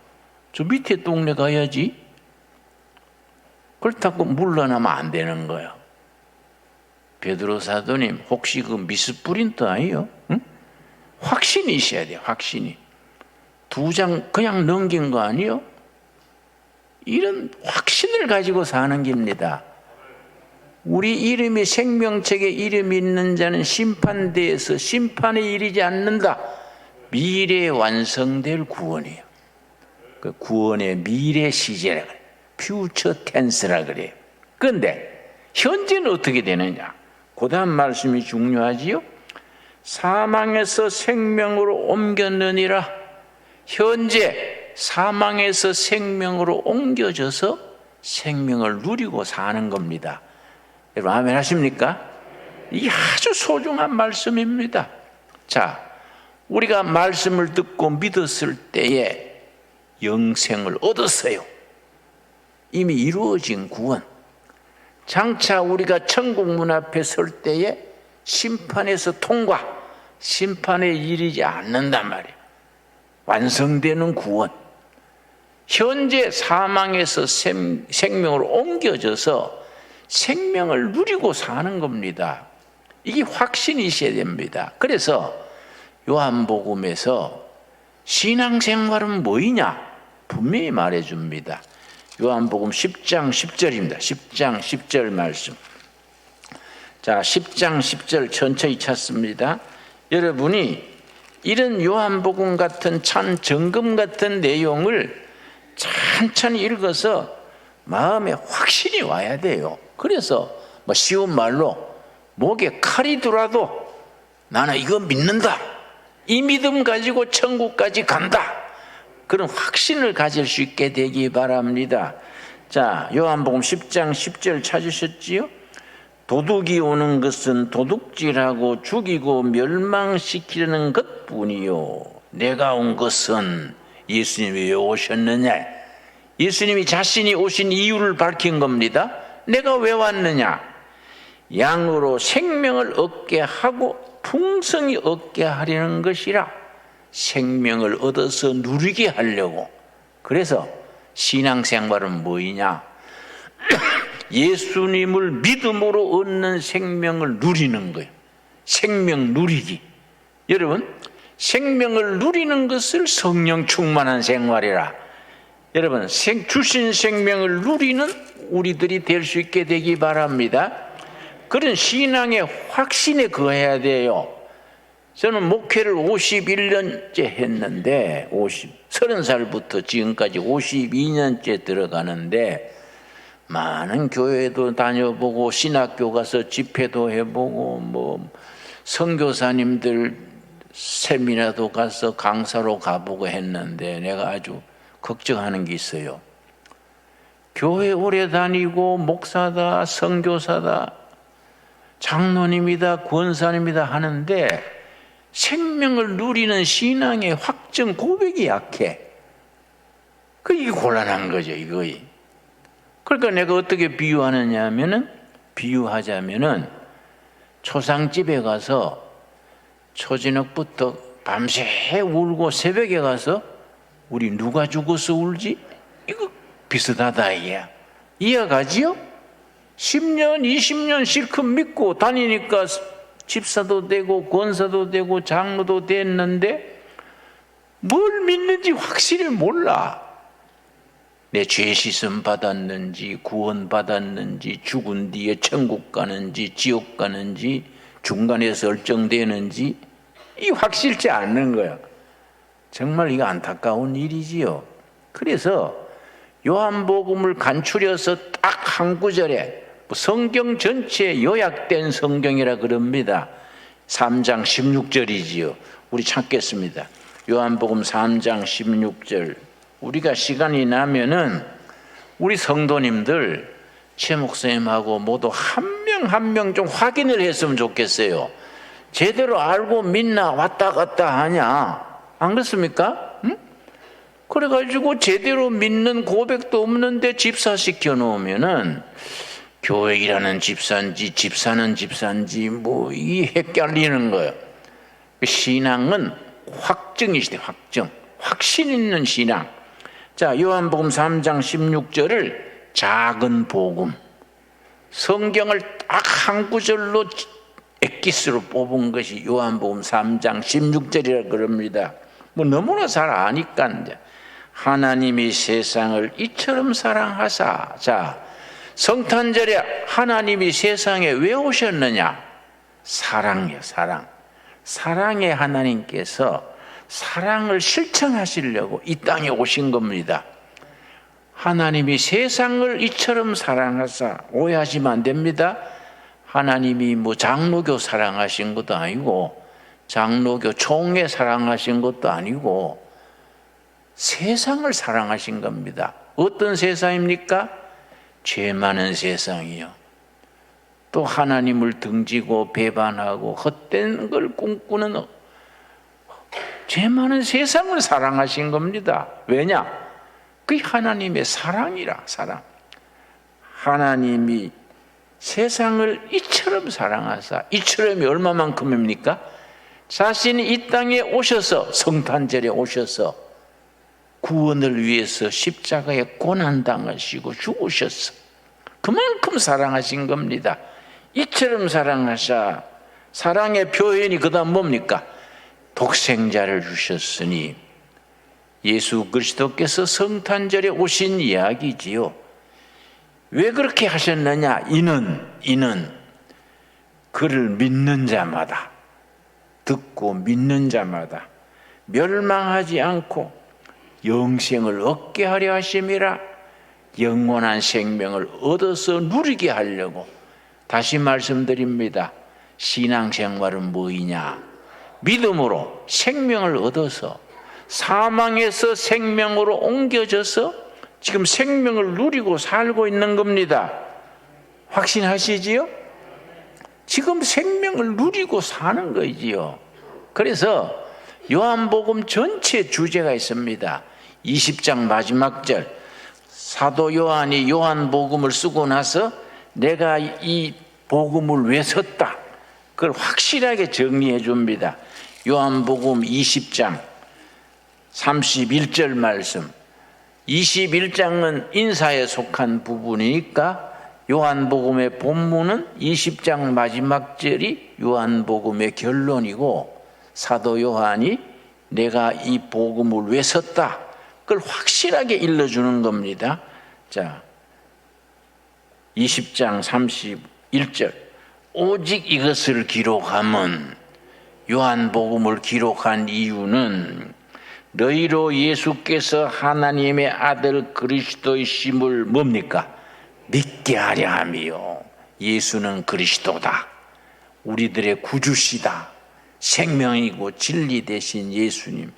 저 밑에 동네 가야지. 그렇다고 물러나면 안 되는 거예요. 베드로 사도님 혹시 그 미스프린트 아니에요? 응? 확신이 있어야 돼요. 확신이. 2장 그냥 넘긴 거 아니에요? 이런 확신을 가지고 사는 겁니다. 우리 이름이 생명책에 이름이 있는 자는 심판대에서 심판에 이르지 않는다. 미래에 완성될 구원이에요. 그 구원의 미래 시제라 그래요. 퓨처 텐스라 그래요. 그런데 현재는 어떻게 되느냐? 그 다음 말씀이 중요하지요. 사망에서 생명으로 옮겼느니라. 현재 사망에서 생명으로 옮겨져서 생명을 누리고 사는 겁니다. 여러분 아멘 하십니까? 이게 아주 소중한 말씀입니다. 자, 우리가 말씀을 듣고 믿었을 때에 영생을 얻었어요. 이미 이루어진 구원. 장차 우리가 천국 문 앞에 설 때에 심판에서 통과, 심판에 이르지 않는단 말이에요. 완성되는 구원. 현재 사망에서 생명으로 옮겨져서 생명을 누리고 사는 겁니다. 이게 확신이 있어야 됩니다. 그래서 요한복음에서 신앙생활은 뭐이냐? 분명히 말해줍니다. 요한복음 10장 10절입니다. 10장 10절 말씀. 자, 10장 10절 천천히 찾습니다. 여러분이 이런 요한복음 같은 참 정금 같은 내용을 천천히 읽어서 마음에 확신이 와야 돼요. 그래서 뭐 쉬운 말로 목에 칼이 들어도 나는 이거 믿는다. 이 믿음 가지고 천국까지 간다. 그런 확신을 가질 수 있게 되기 바랍니다. 자, 요한복음 10장 10절 찾으셨지요? 도둑이 오는 것은 도둑질하고 죽이고 멸망시키려는 것뿐이요. 내가 온 것은 예수님이 왜 오셨느냐? 예수님이 자신이 오신 이유를 밝힌 겁니다. 내가 왜 왔느냐? 양으로 생명을 얻게 하고 풍성히 얻게 하려는 것이라. 생명을 얻어서 누리게 하려고. 그래서 신앙생활은 뭐이냐? 예수님을 믿음으로 얻는 생명을 누리는 거예요. 생명 누리기. 여러분, 생명을 누리는 것을 성령 충만한 생활이라. 여러분, 주신 생명을 누리는 우리들이 될 수 있게 되기 바랍니다. 그런 신앙의 확신에 거해야 돼요. 저는 목회를 51년째 했는데 30살부터 지금까지 52년째 들어가는데 많은 교회도 다녀보고 신학교 가서 집회도 해보고 뭐 선교사님들 세미나도 가서 강사로 가보고 했는데 내가 아주 걱정하는 게 있어요. 교회 오래 다니고 목사다, 선교사다, 장로님이다, 권사님이다 하는데 생명을 누리는 신앙의 확정 고백이 약해. 그게 곤란한 거죠, 이거이. 그러니까 내가 어떻게 비유하자면은 초상집에 가서 초저녁부터 밤새 울고 새벽에 가서 우리 누가 죽어서 울지? 이거 비슷하다 이야. 이해가지요? 10년, 20년 실컷 믿고 다니니까 집사도 되고 권사도 되고 장로도 됐는데 뭘 믿는지 확실히 몰라. 내 죄 씻음 받았는지 구원 받았는지 죽은 뒤에 천국 가는지 지옥 가는지 중간에 설정되는지 이 확실치 않는 거야. 정말 이거 안타까운 일이지요. 그래서 요한복음을 간추려서 딱 한 구절에 성경 전체에 요약된 성경이라 그럽니다. 3장 16절이지요. 우리 찾겠습니다. 요한복음 3장 16절 우리가 시간이 나면은 우리 성도님들 최 목사님하고 모두 한 명 한 명 좀 확인을 했으면 좋겠어요. 제대로 알고 믿나 왔다 갔다 하냐, 안 그렇습니까? 응? 그래가지고 제대로 믿는 고백도 없는데 집사시켜 놓으면은 교회라는 집사인지 집사는 집사인지 뭐 이 헷갈리는 거예요. 신앙은 확증이시대. 확신 있는 신앙. 자, 요한복음 3장 16절을 작은 복음, 성경을 딱 한 구절로 엑기스로 뽑은 것이 요한복음 3장 16절이라 그럽니다. 뭐 너무나 잘 아니까 이제 하나님이 세상을 이처럼 사랑하사. 자, 성탄절에 하나님이 세상에 왜 오셨느냐? 사랑이요, 사랑. 사랑의 하나님께서 사랑을 실천하시려고 이 땅에 오신 겁니다. 하나님이 세상을 이처럼 사랑하사. 오해하시면 안 됩니다. 하나님이 뭐 장로교 사랑하신 것도 아니고 장로교 총회 사랑하신 것도 아니고 세상을 사랑하신 겁니다. 어떤 세상입니까? 죄 많은 세상이요. 또 하나님을 등지고 배반하고 헛된 걸 꿈꾸는 죄 많은 세상을 사랑하신 겁니다. 왜냐? 그게 하나님의 사랑이라. 사랑. 하나님이 세상을 이처럼 사랑하사. 이처럼이 얼마만큼입니까? 자신이 이 땅에 오셔서, 성탄절에 오셔서 구원을 위해서 십자가에 고난당하시고 죽으셨어. 그만큼 사랑하신 겁니다. 이처럼 사랑하사. 사랑의 표현이 그 다음 뭡니까? 독생자를 주셨으니. 예수 그리스도께서 성탄절에 오신 이야기지요. 왜 그렇게 하셨느냐? 이는 그를 믿는 자마다, 듣고 믿는 자마다 멸망하지 않고 영생을 얻게 하려 하심이라. 영원한 생명을 얻어서 누리게 하려고. 다시 말씀드립니다. 신앙생활은 뭐이냐? 믿음으로 생명을 얻어서 사망에서 생명으로 옮겨져서 지금 생명을 누리고 살고 있는 겁니다. 확신하시지요? 지금 생명을 누리고 사는 거지요. 그래서 요한복음 전체 주제가 있습니다. 20장 마지막 절, 사도 요한이 요한복음을 쓰고 나서 내가 이 복음을 왜 썼다, 그걸 확실하게 정리해 줍니다. 요한복음 20장 31절 말씀. 21장은 인사에 속한 부분이니까 요한복음의 본문은 20장 마지막 절이 요한복음의 결론이고, 사도 요한이 내가 이 복음을 왜 썼다, 그걸 확실하게 일러주는 겁니다. 자, 20장 31절. 오직 이것을 기록함은, 요한복음을 기록한 이유는 너희로 예수께서 하나님의 아들 그리스도이심을 뭡니까? 믿게 하려 함이요. 예수는 그리스도다. 우리들의 구주시다. 생명이고 진리 되신 예수님.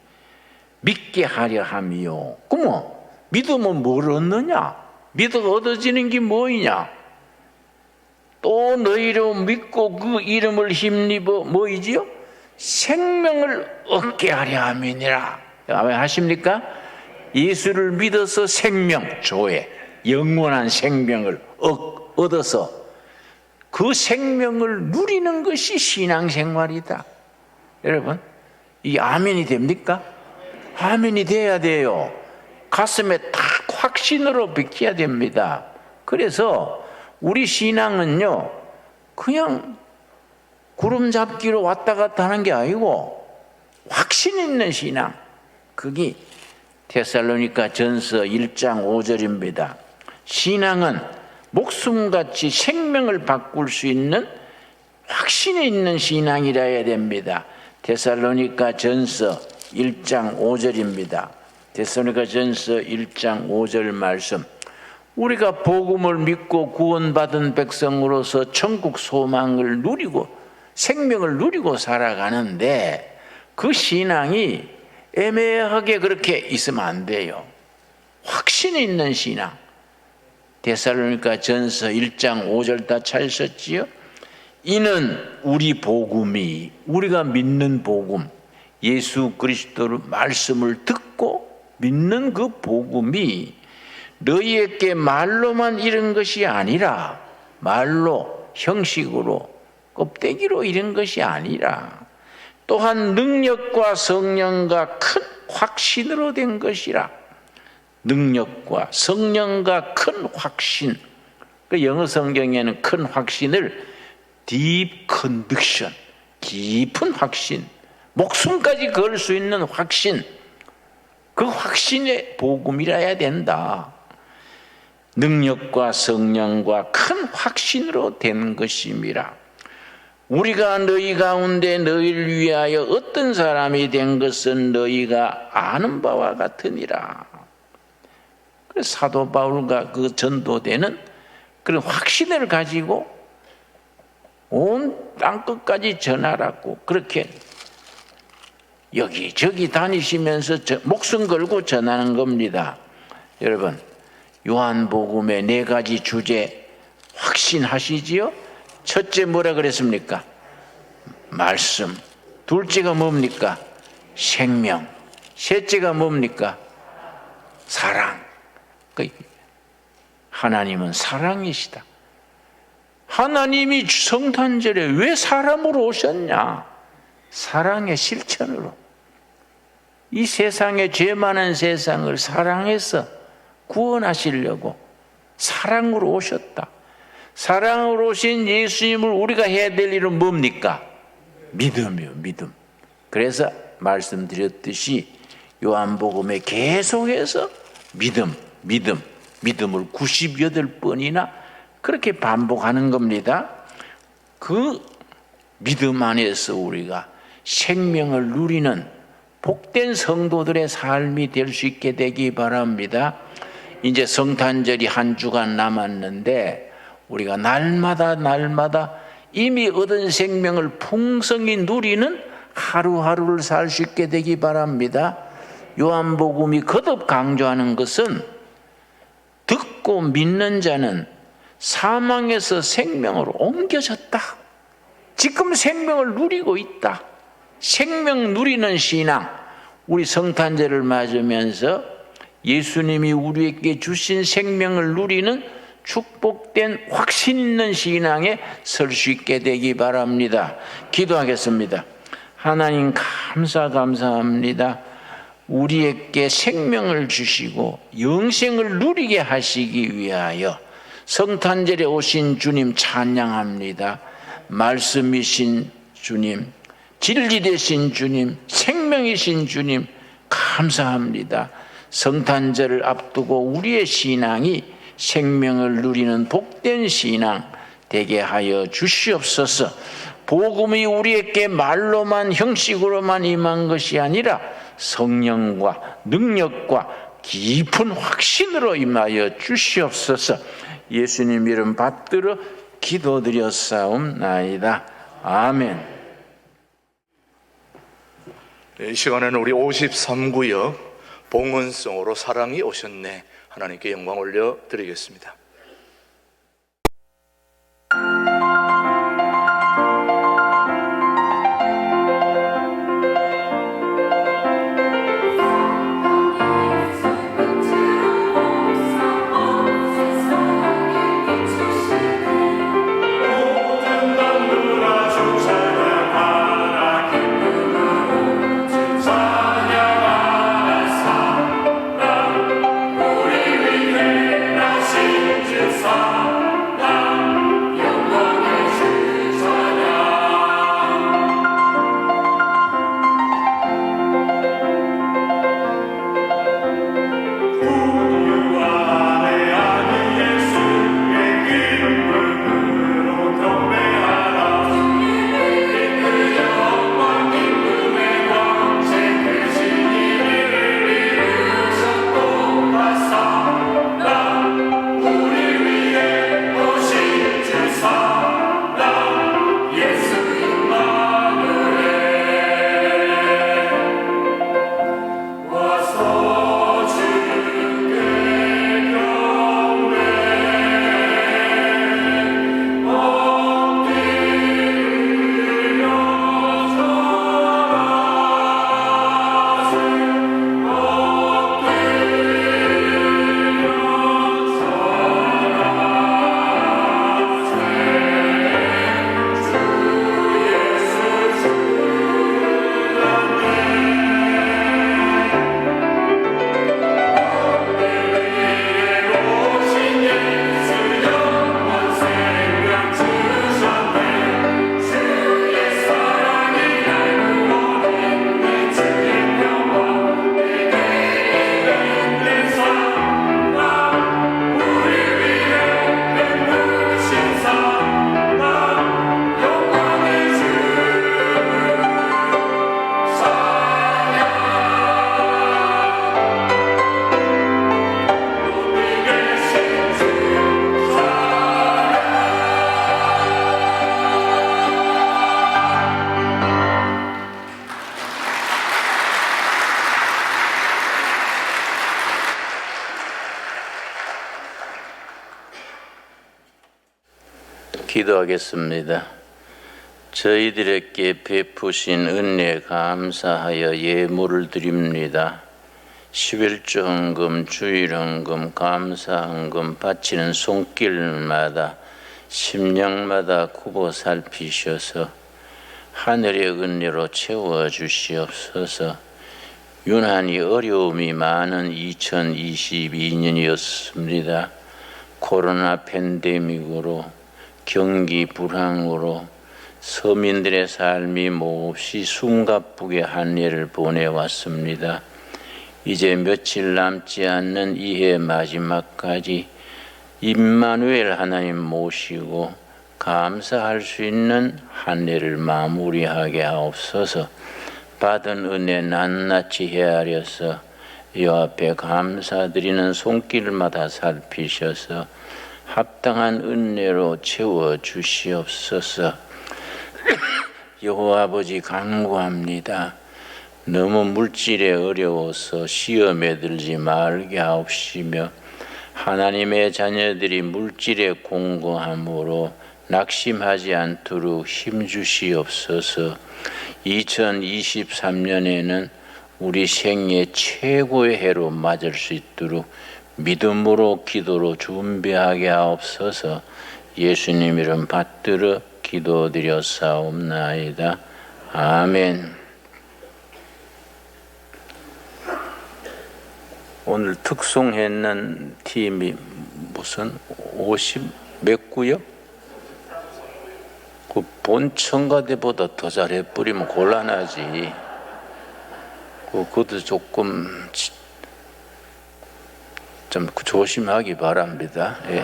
믿게 하려 함이요. 그러면 믿으면 뭘 얻느냐? 믿어 얻어지는 게 뭐이냐? 또 너희로 믿고 그 이름을 힘입어 뭐이지요? 생명을 얻게 하려 함이니라. 왜 하십니까? 예수를 믿어서 생명, 조회, 영원한 생명을 얻어서 그 생명을 누리는 것이 신앙생활이다. 여러분, 이 아멘이 됩니까? 아멘이 돼야 돼요. 가슴에 딱 확신으로 비켜야 됩니다. 그래서 우리 신앙은요, 그냥 구름 잡기로 왔다 갔다 하는 게 아니고 확신 있는 신앙. 그게 데살로니가 전서 1장 5절입니다. 신앙은 목숨같이 생명을 바꿀 수 있는 확신이 있는 신앙이라 해야 됩니다. 데살로니가 전서 1장 5절입니다. 데살로니가 전서 1장 5절 말씀. 우리가 복음을 믿고 구원받은 백성으로서 천국 소망을 누리고 생명을 누리고 살아가는데 그 신앙이 애매하게 그렇게 있으면 안 돼요. 확신 있는 신앙. 데살로니가 전서 1장 5절 다 찾으셨지요? 이는 우리 복음이, 우리가 믿는 복음, 예수 그리스도의 말씀을 듣고 믿는 그 복음이 너희에게 말로만 이른 것이 아니라, 말로, 형식으로, 껍데기로 이른 것이 아니라 또한 능력과 성령과 큰 확신으로 된 것이라. 능력과 성령과 큰 확신. 그 영어 성경에는 큰 확신을 deep conviction, 깊은 확신, 목숨까지 걸 수 있는 확신, 그 확신의 복음이라야 된다. 능력과 성령과 큰 확신으로 된 것임이라. 우리가 너희 가운데 너희를 위하여 어떤 사람이 된 것은 너희가 아는 바와 같으니라. 그래서 사도 바울과 그 전도되는 그런 확신을 가지고 온 땅끝까지 전하라고 그렇게 여기저기 다니시면서 목숨 걸고 전하는 겁니다. 여러분, 요한복음의 4가지 주제 확신하시지요? 첫째 뭐라 그랬습니까? 말씀. 둘째가 뭡니까? 생명. 셋째가 뭡니까? 사랑. 하나님은 사랑이시다. 하나님이 성탄절에 왜 사람으로 오셨냐? 사랑의 실천으로. 이 세상에 죄 많은 세상을 사랑해서 구원하시려고 사랑으로 오셨다. 사랑으로 오신 예수님을 우리가 해야 될 일은 뭡니까? 믿음이요, 믿음. 그래서 말씀드렸듯이 요한복음에 계속해서 믿음을 98번이나 그렇게 반복하는 겁니다. 그 믿음 안에서 우리가 생명을 누리는 복된 성도들의 삶이 될 수 있게 되기 바랍니다. 이제 성탄절이 한 주간 남았는데 우리가 날마다 이미 얻은 생명을 풍성히 누리는 하루하루를 살 수 있게 되기 바랍니다. 요한복음이 거듭 강조하는 것은 듣고 믿는 자는 사망에서 생명으로 옮겨졌다. 지금 생명을 누리고 있다. 생명 누리는 신앙. 우리 성탄절을 맞으면서 예수님이 우리에게 주신 생명을 누리는 축복된 확신 있는 신앙에 설 수 있게 되기 바랍니다. 기도하겠습니다. 하나님 감사합니다. 우리에게 생명을 주시고 영생을 누리게 하시기 위하여 성탄절에 오신 주님 찬양합니다. 말씀이신 주님, 진리 되신 주님, 생명이신 주님 감사합니다. 성탄절을 앞두고 우리의 신앙이 생명을 누리는 복된 신앙 되게 하여 주시옵소서. 복음이 우리에게 말로만 형식으로만 임한 것이 아니라 성령과 능력과 깊은 확신으로 임하여 주시옵소서. 예수님 이름 받들어 기도드렸사옵나이다. 아멘. 이 시간에는 우리 53구역 봉헌송으로 사랑이 오셨네 하나님께 영광 올려드리겠습니다. 우리 위해 나신 기도하겠습니다. 저희들에게 베푸신 은혜 감사하여 예물을 드립니다. 11조 헌금, 주일 헌금, 감사 헌금 바치는 손길마다 심령마다 굽어 살피셔서 하늘의 은혜로 채워주시옵소서. 유난히 어려움이 많은 2022년이었습니다. 코로나 팬데믹으로 경기 불황으로 서민들의 삶이 몹시 숨가쁘게 한 해를 보내왔습니다. 이제 며칠 남지 않는 이 해 마지막까지 임마누엘 하나님 모시고 감사할 수 있는 한 해를 마무리하게 하옵소서. 받은 은혜 낱낱이 헤아려서 여 앞에 감사드리는 손길마다 살피셔서 합당한 은혜로 채워주시옵소서. 여호와 아버지 간구합니다. 너무 물질에 어려워서 시험에 들지 말게 하옵시며 하나님의 자녀들이 물질에 공고함으로 낙심하지 않도록 힘주시옵소서. 2023년에는 우리 생애 최고의 해로 맞을 수 있도록 믿음으로 기도로 준비하게 하옵소서. 예수님 이름 받들어 기도드렸사옵나이다. 아멘. 오늘 특송했는 팀이 무슨 50 몇 구요? 그 본 청가대보다 더 잘해버리면 곤란하지. 그것도 조금 좀 조심하기 바랍니다. 예.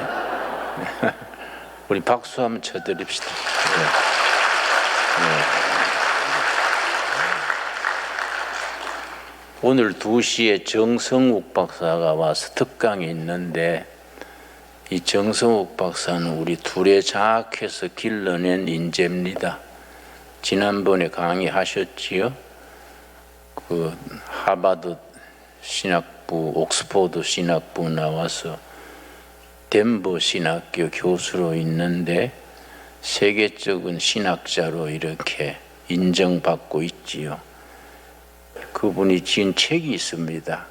우리 박수 한번 쳐드립시다. 예. 예. 오늘 2시에 정성욱 박사가 와서 특강이 있는데 이 정성욱 박사는 우리 둘의 장학해서 길러낸 인재입니다. 지난번에 강의하셨지요? 그 하버드 신학부, 옥스포드 신학부 나와서 덴버 신학교 교수로 있는데 세계적인 신학자로 이렇게 인정받고 있지요. 그분이 지은 책이 있습니다.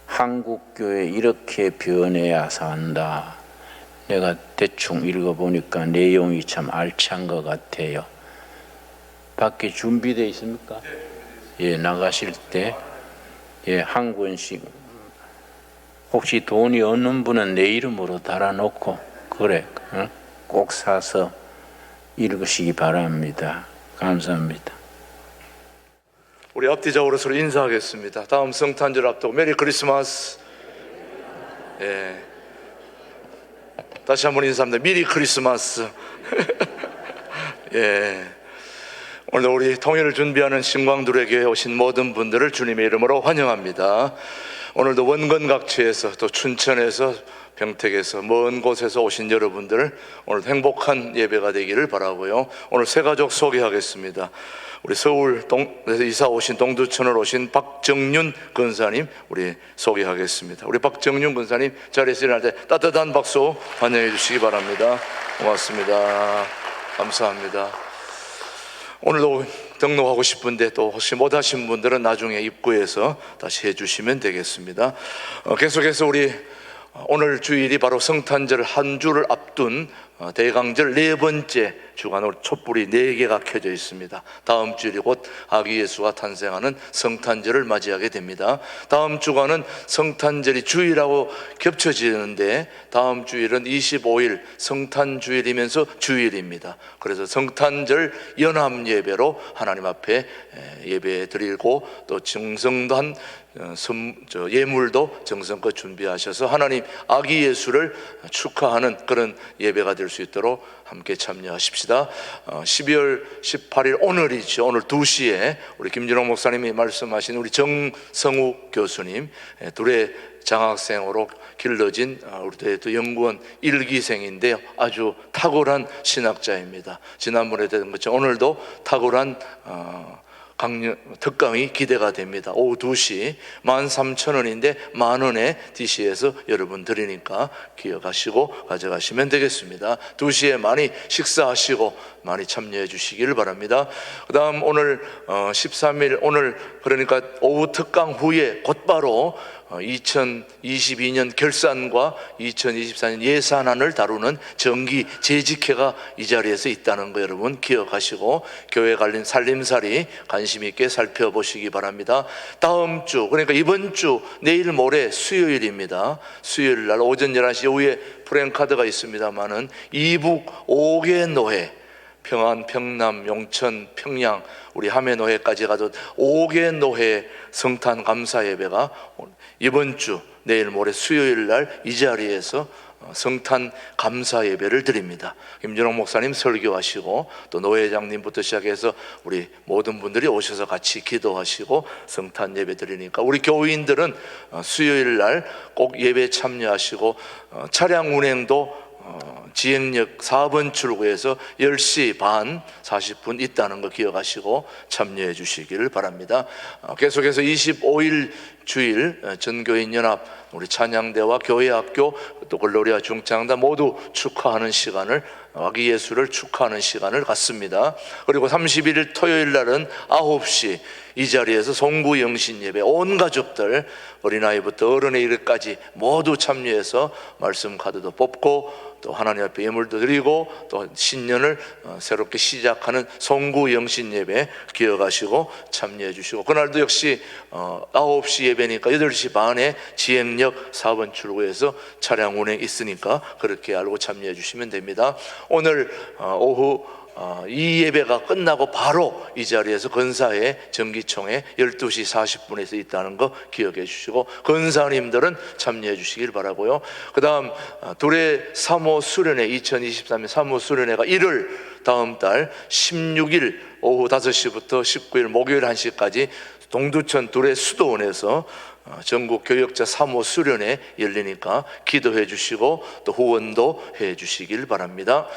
한국교회 이렇게 변해야 산다. 내가 대충 읽어보니까 내용이 참 알찬 것 같아요. 밖에 준비되어 있습니까? 예, 나가실 때 예, 한 권씩. 혹시 돈이 없는 분은 내 이름으로 달아놓고 그래 꼭 사서 읽으시기 바랍니다. 감사합니다. 우리 앞뒤적으로 서로 인사하겠습니다. 다음 성탄절 앞두고 메리 크리스마스. 예. 다시 한번 인사합니다. 미리 크리스마스. 예. 오늘도 우리 통일을 준비하는 신광두레교회에 오신 모든 분들을 주님의 이름으로 환영합니다. 오늘도 원건각지에서 또 춘천에서 평택에서 먼 곳에서 오신 여러분들 오늘 행복한 예배가 되기를 바라고요. 오늘 새 가족 소개하겠습니다. 우리 서울 이사 오신 동두천을 오신 박정윤 권사님 우리 소개하겠습니다. 우리 박정윤 권사님 자리에서 일어날 때 따뜻한 박수 환영해 주시기 바랍니다. 고맙습니다. 감사합니다. 오늘도 등록하고 싶은데 또 혹시 못하신 분들은 나중에 입구에서 다시 해주시면 되겠습니다. 계속해서 우리 오늘 주일이 바로 성탄절 한 주를 앞둔 대강절 4번째 주간으로 촛불이 4개가 켜져 있습니다. 다음 주일이 곧 아기 예수가 탄생하는 성탄절을 맞이하게 됩니다. 다음 주간은 성탄절이 주일하고 겹쳐지는데 다음 주일은 25일 성탄주일이면서 주일입니다. 그래서 성탄절 연합 예배로 하나님 앞에 예배 드리고 또 정성한 예물도 정성껏 준비하셔서 하나님 아기 예수를 축하하는 그런 예배가 될 수 있도록 함께 참여하십시다. 12월 18일 오늘이죠. 오늘 2시에 우리 김준홍 목사님이 말씀하신 우리 정성욱 교수님 둘의 장학생으로 길러진 우리 또 연구원 1기생인데요. 아주 탁월한 신학자입니다. 지난번에 된 것처럼 오늘도 탁월한 특강이 기대가 됩니다. 오후 2시 13,000원인데 만원에 DC에서 여러분 드리니까 기억하시고 가져가시면 되겠습니다. 2시에 많이 식사하시고 많이 참여해 주시기를 바랍니다. 그 다음 오늘 13일 오늘 그러니까 오후 특강 후에 곧바로 2022년 결산과 2024년 예산안을 다루는 정기 재직회가 이 자리에서 있다는 거 여러분 기억하시고 교회 관련 살림살이 관심 있게 살펴보시기 바랍니다. 다음 주 그러니까 이번 주 내일 모레 수요일입니다. 수요일 날 오전 11시 오후에 프랭카드가 있습니다만은 이북 5개 노회 평안, 평남, 용천, 평양 우리 함해노회까지 가도 5개 노회 성탄 감사 예배가 이번 주 내일 모레 수요일 날 이 자리에서 성탄 감사 예배를 드립니다. 김준홍 목사님 설교하시고 또 노회장님부터 시작해서 우리 모든 분들이 오셔서 같이 기도하시고 성탄 예배 드리니까 우리 교우인들은 수요일 날 꼭 예배 참여하시고 차량 운행도 지행역 4번 출구에서 10시 반 40분 있다는 거 기억하시고 참여해 주시기를 바랍니다. 계속해서 25일 주일 전교인연합 우리 찬양대와 교회학교 또 글로리아 중창단 모두 축하하는 시간을 아기 예수를 축하하는 시간을 갖습니다. 그리고 31일 토요일 날은 9시 이 자리에서 송구 영신 예배 온 가족들 어린아이부터 어른에 이르기까지 모두 참여해서 말씀 카드도 뽑고 또 하나님 앞에 예물도 드리고 또 신년을 새롭게 시작하는 송구 영신 예배 기억하시고 참여해 주시고 그날도 역시 9시 예배니까 8시 반에 지행역 4번 출구에서 차량 운행 있으니까 그렇게 알고 참여해 주시면 됩니다. 오늘 오후 이 예배가 끝나고 바로 이 자리에서 건사회 정기총회 12시 40분에서 있다는 거 기억해 주시고 건사님들은 참여해 주시길 바라고요. 그 다음 둘의 사모 수련회 2023년 사모 수련회가 1월 다음 달 16일 오후 5시부터 19일 목요일 1시까지 동두천 둘의 수도원에서 전국 교역자 사모 수련회 열리니까 기도해 주시고 또 후원도 해 주시길 바랍니다.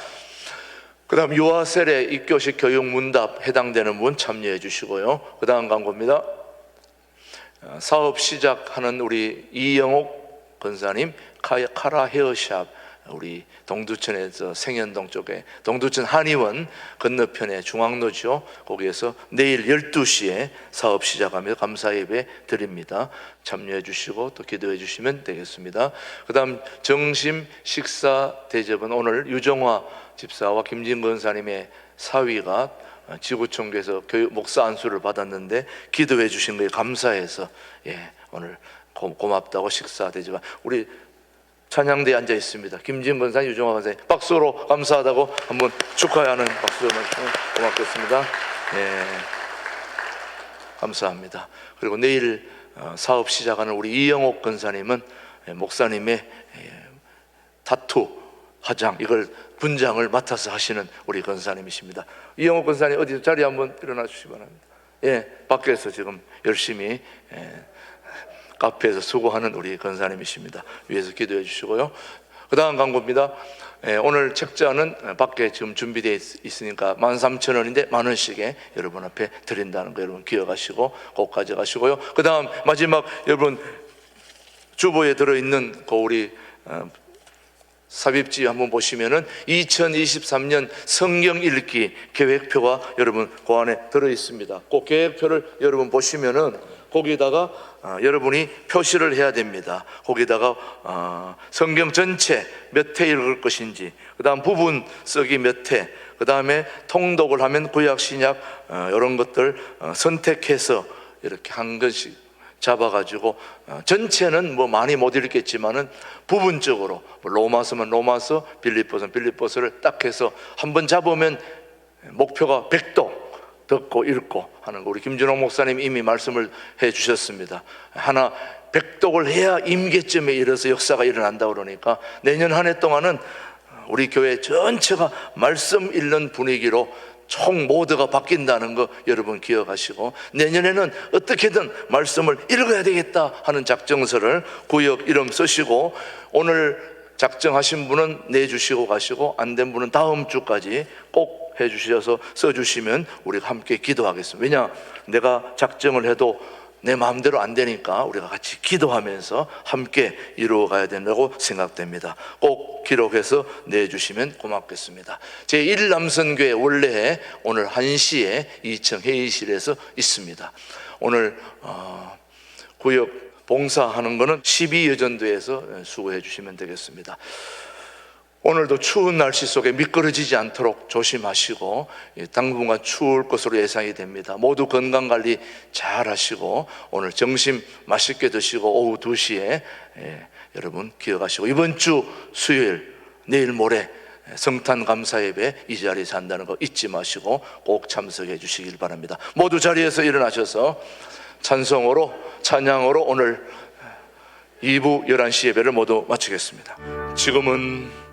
그 다음 유아 세례 입교식 교육 문답 해당되는 분 참여해 주시고요. 그 다음 광고입니다. 사업 시작하는 우리 이영옥 권사님 카라 헤어샵 우리 동두천에서 생현동 쪽에 동두천 한의원 건너편에 중앙로죠. 거기에서 내일 12시에 사업 시작하며 감사 예배 드립니다. 참여해 주시고 또 기도해 주시면 되겠습니다. 그 다음 정심 식사 대접은 오늘 유정화 집사와 김진건 권사님의 사위가 지구총회에서 교육 목사 안수를 받았는데 기도해 주신 거에 감사해서 오늘 고맙다고 식사 대접 우리 찬양대에 앉아 있습니다. 김진 권사, 유정화 권사님 박수로 감사하다고 한번 축하하는 박수 고맙겠습니다. 감사합니다. 그리고 내일 사업 시작하는 우리 이영옥 권사님은 목사님의 타투 화장 이걸 분장을 맡아서 하시는 우리 권사님이십니다. 이영옥 권사님 어디 자리 한번 일어나 주시기 바랍니다. 밖에서 지금 열심히 카페에서 수고하는 우리 권사님이십니다. 위에서 기도해 주시고요. 그 다음 광고입니다. 오늘 책자는 밖에 지금 준비되어 있으니까 13,000원인데 만원씩에 여러분 앞에 드린다는 거 여러분 기억하시고 꼭 가져가시고요. 그 다음 마지막 여러분 주보에 들어있는 그 우리 삽입지 한번 보시면은 2023년 성경 읽기 계획표가 여러분 그 안에 들어 있습니다. 그 계획표를 여러분 보시면은 거기다가 여러분이 표시를 해야 됩니다. 거기다가 성경 전체 몇 회 읽을 것인지, 그 다음 부분 쓰기 몇 회, 그 다음에 통독을 하면 구약 신약 이런 것들 선택해서 이렇게 한 것씩 잡아가지고 전체는 뭐 많이 못 읽겠지만은 부분적으로 로마서면 로마서, 빌립보서는 빌립보서를 딱 해서 한번 잡으면 목표가 100도 듣고 읽고 하는 거 우리 김준홍 목사님 이미 말씀을 해 주셨습니다. 하나 100독을 해야 임계점에 이르러서 역사가 일어난다 그러니까 내년 한 해 동안은 우리 교회 전체가 말씀 읽는 분위기로 총 모두가 바뀐다는 거 여러분 기억하시고 내년에는 어떻게든 말씀을 읽어야 되겠다 하는 작정서를 구역 이름 쓰시고 오늘 작정하신 분은 내주시고 가시고 안 된 분은 다음 주까지 꼭 기록해 주셔서 써주시면 우리가 함께 기도하겠습니다. 왜냐, 내가 작정을 해도 내 마음대로 안 되니까 우리가 같이 기도하면서 함께 이루어가야 된다고 생각됩니다. 꼭 기록해서 내주시면 고맙겠습니다. 제1남선교회 원래 오늘 1시에 2층 회의실에서 있습니다. 오늘 구역 봉사하는 거는 12여전도에서 수고해 주시면 되겠습니다. 오늘도 추운 날씨 속에 미끄러지지 않도록 조심하시고 당분간 추울 것으로 예상이 됩니다. 모두 건강관리 잘 하시고 오늘 점심 맛있게 드시고 오후 2시에 여러분 기억하시고 이번 주 수요일 내일 모레 성탄 감사 예배 이 자리에서 한다는 거 잊지 마시고 꼭 참석해 주시길 바랍니다. 모두 자리에서 일어나셔서 찬송으로 찬양으로 오늘 2부 11시 예배를 모두 마치겠습니다. 지금은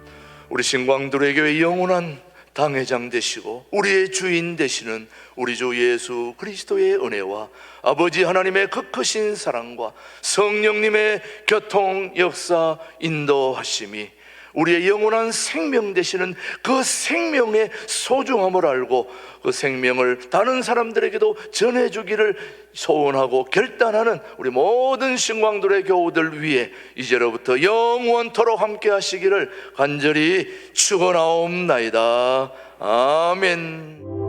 우리 신광두레 교회 영원한 당회장 되시고 우리의 주인 되시는 우리 주 예수 그리스도의 은혜와 아버지 하나님의 그 크신 사랑과 성령님의 교통 역사 인도하심이 우리의 영원한 생명 되시는 그 생명의 소중함을 알고 그 생명을 다른 사람들에게도 전해주기를 소원하고 결단하는 우리 모든 신광들의 교우들 위해 이제로부터 영원토록 함께 하시기를 간절히 축원하옵나이다. 아멘.